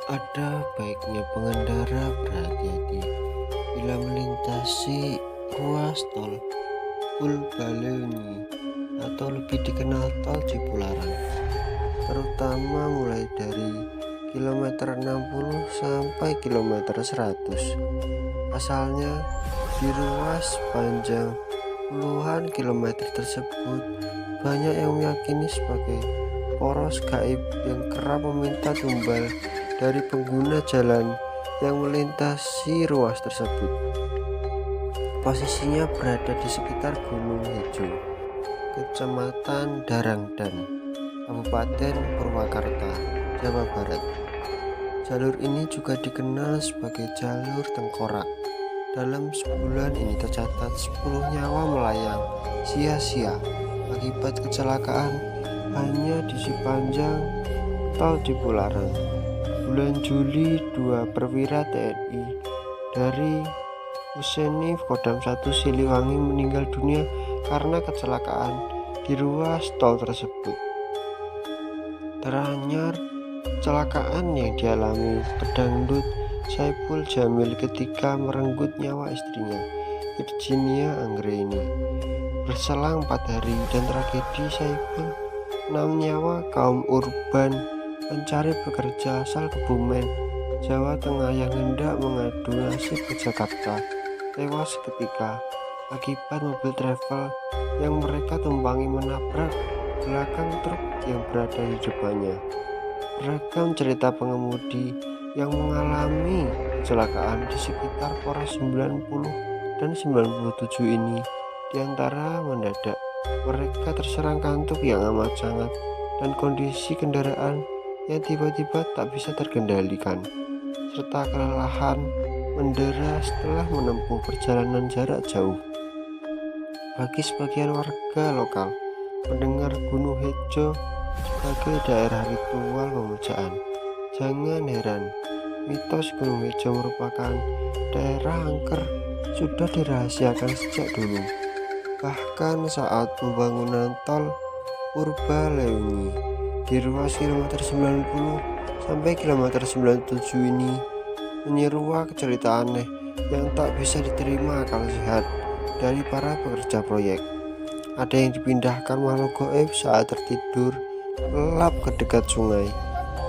Ada baiknya pengendara berhati-hati bila melintasi ruas tol Purbalenyi atau lebih dikenal tol Cipularang, terutama mulai dari kilometer 60 sampai kilometer 100. Pasalnya, di ruas panjang puluhan kilometer tersebut banyak yang meyakini sebagai poros gaib yang kerap meminta tumbal dari pengguna jalan yang melintasi ruas tersebut. Posisinya berada di sekitar Gunung Hejo, Kecamatan Darangdan, Kabupaten Purwakarta, Jawa Barat. Jalur ini juga dikenal sebagai jalur tengkorak. Dalam sebulan ini tercatat 10 nyawa melayang sia-sia akibat kecelakaan hanya di sepanjang tol Cipularang. Bulan Juli, 2 perwira TNI dari Pusenif Kodam 1 Siliwangi meninggal dunia karena kecelakaan di ruas tol tersebut. Teranyar kecelakaan yang dialami pedangdut Saipul Jamil ketika merenggut nyawa istrinya, Virginia Anggreni. Berselang 4 hari dan tragedi Saipul, 6 nyawa kaum urban pencari pekerja asal Kebumen, Jawa Tengah yang hendak mengadu nasib ke Jakarta tewas seketika akibat mobil travel yang mereka tumpangi menabrak belakang truk yang berada di depannya. Beragam cerita pengemudi yang mengalami kecelakaan di sekitar poros 90 dan 97 ini diantara mendadak mereka terserang kantuk yang amat sangat dan kondisi kendaraan yang tiba-tiba tak bisa terkendalikan, serta kelelahan mendera setelah menempuh perjalanan jarak jauh. Bagi sebagian warga lokal, mendengar Gunung Hejo sebagai daerah ritual pemujaan. Jangan heran, mitos Gunung Hejo merupakan daerah angker sudah dirahasiakan sejak dulu. Bahkan saat pembangunan tol Purbalenyi di ruas kilometer 90 sampai kilometer 97 ini menyeruak cerita aneh yang tak bisa diterima akal sehat dari para pekerja proyek. Ada yang dipindahkan makhluk gaib saat tertidur lelap ke dekat sungai.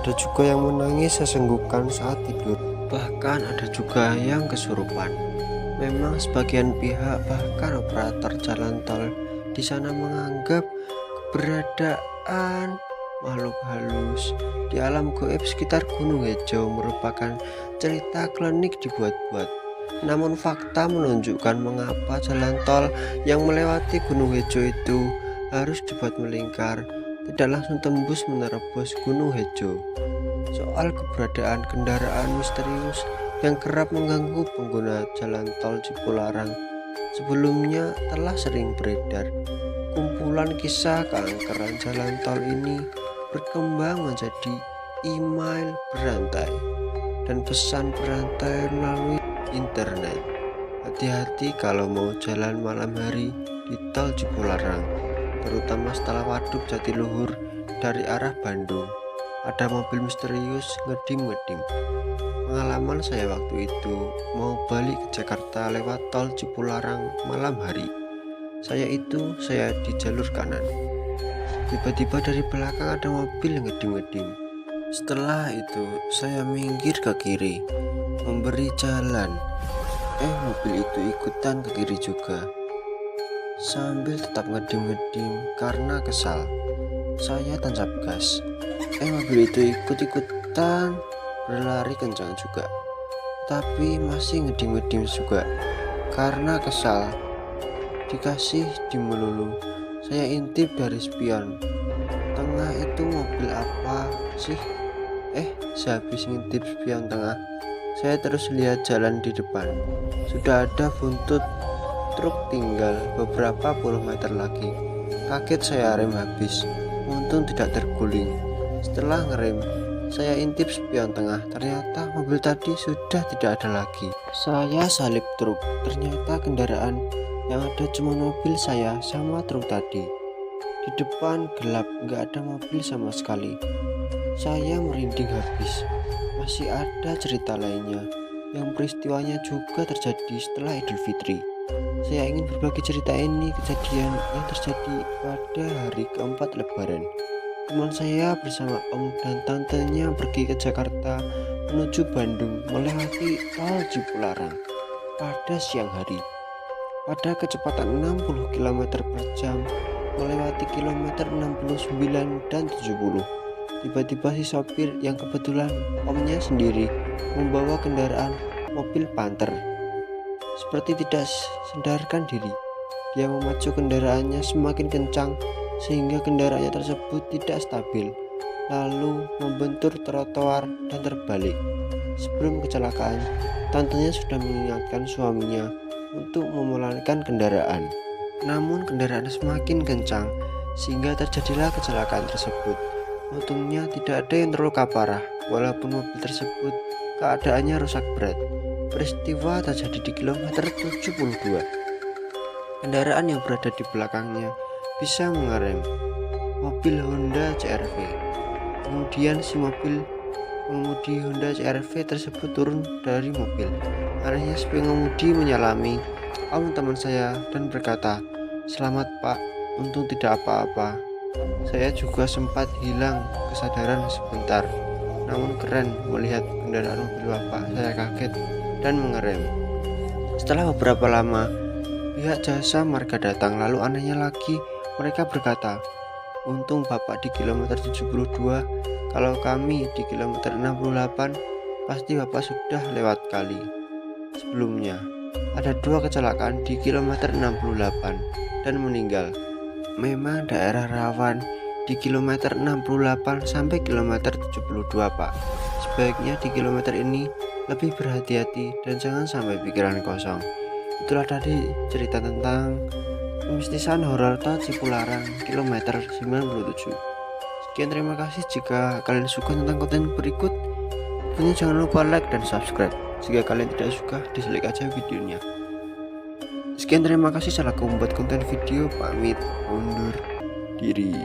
Ada juga yang menangis sesenggukan saat tidur. Bahkan ada juga yang kesurupan. Memang sebagian pihak bahkan operator jalan tol di sana menganggap keberadaan makhluk halus di alam gaib sekitar Gunung Hejo merupakan cerita klinik dibuat-buat. Namun fakta menunjukkan mengapa jalan tol yang melewati Gunung Hejo itu harus dibuat melingkar, tidak langsung tembus menerobos Gunung Hejo. Soal keberadaan kendaraan misterius yang kerap mengganggu pengguna jalan tol Cipularang sebelumnya telah sering beredar. Kumpulan kisah keangkeran jalan tol ini berkembang menjadi email berantai dan pesan berantai melalui internet. Hati-hati kalau mau jalan malam hari di tol Cipularang, terutama setelah Waduk Jatiluhur dari arah Bandung. Ada mobil misterius ngedim-ngedim. Pengalaman saya waktu itu mau balik ke Jakarta lewat tol Cipularang malam hari. Saya di jalur kanan. Tiba-tiba dari belakang ada mobil ngedim-ngedim. Setelah itu saya minggir ke kiri, memberi jalan. Mobil itu ikutan ke kiri juga, sambil tetap ngedim-ngedim karena kesal. Saya tancap gas. Mobil itu ikut-ikutan berlari kencang juga, tapi masih ngedim-ngedim juga karena kesal. Dikasih di melulu. Saya intip dari spion. Tengah itu mobil apa sih? Sehabis ngintip spion tengah, saya terus lihat jalan di depan. Sudah ada buntut truk tinggal beberapa puluh meter lagi. Kaget saya rem habis. Untung tidak terguling. Setelah ngerem, saya intip spion tengah. Ternyata mobil tadi sudah tidak ada lagi. Saya salip truk. Ternyata kendaraan yang ada cuma mobil saya sama truk tadi. Di depan gelap, nggak ada mobil sama sekali. Saya merinding habis. Masih ada cerita lainnya yang peristiwanya juga terjadi setelah Idul Fitri. Saya ingin berbagi cerita ini kejadian yang terjadi pada hari keempat Lebaran. Teman saya bersama om dan tantenya pergi ke Jakarta menuju Bandung melewati tol Cipularang pada siang hari. Pada kecepatan 60 km per jam melewati kilometer 69 dan 70. Tiba-tiba si sopir yang kebetulan omnya sendiri membawa kendaraan mobil Panther. Seperti tidak sadarkan diri, dia memacu kendaraannya semakin kencang sehingga kendaraannya tersebut tidak stabil, lalu membentur trotoar dan terbalik. Sebelum kecelakaan, tantenya sudah mengingatkan suaminya untuk memelankan kendaraan. Namun kendaraan semakin kencang sehingga terjadilah kecelakaan tersebut. Untungnya tidak ada yang terluka parah, walaupun mobil tersebut keadaannya rusak berat. Peristiwa terjadi di kilometer 72. Kendaraan yang berada di belakangnya bisa mengerem mobil Honda CR-V. Kemudian si pengemudi Honda CR-V tersebut turun dari mobil. Akhirnya si pengemudi menyalami om teman saya dan berkata, "Selamat Pak, untung tidak apa-apa." Saya juga sempat hilang kesadaran sebentar. Namun keren melihat kendaraan mobil Bapak, saya kaget dan mengerem. Setelah beberapa lama, pihak jasa marga datang, lalu anehnya lagi mereka berkata, "Untung Bapak di kilometer 72, kalau kami di kilometer 68, pasti Bapak sudah lewat kali." Sebelumnya, ada 2 kecelakaan di kilometer 68 dan meninggal. Memang daerah rawan di kilometer 68 sampai kilometer 72 Pak. Sebaiknya di kilometer ini lebih berhati-hati dan jangan sampai pikiran kosong. Itulah tadi cerita tentang kemistisan horor tol Cipularang kilometer 97. Sekian, terima kasih. Jika kalian suka tentang konten berikut, tentunya jangan lupa like dan subscribe. Jika kalian tidak suka, dislike aja videonya. Sekian, terima kasih. Salah aku membuat konten video, pamit undur diri.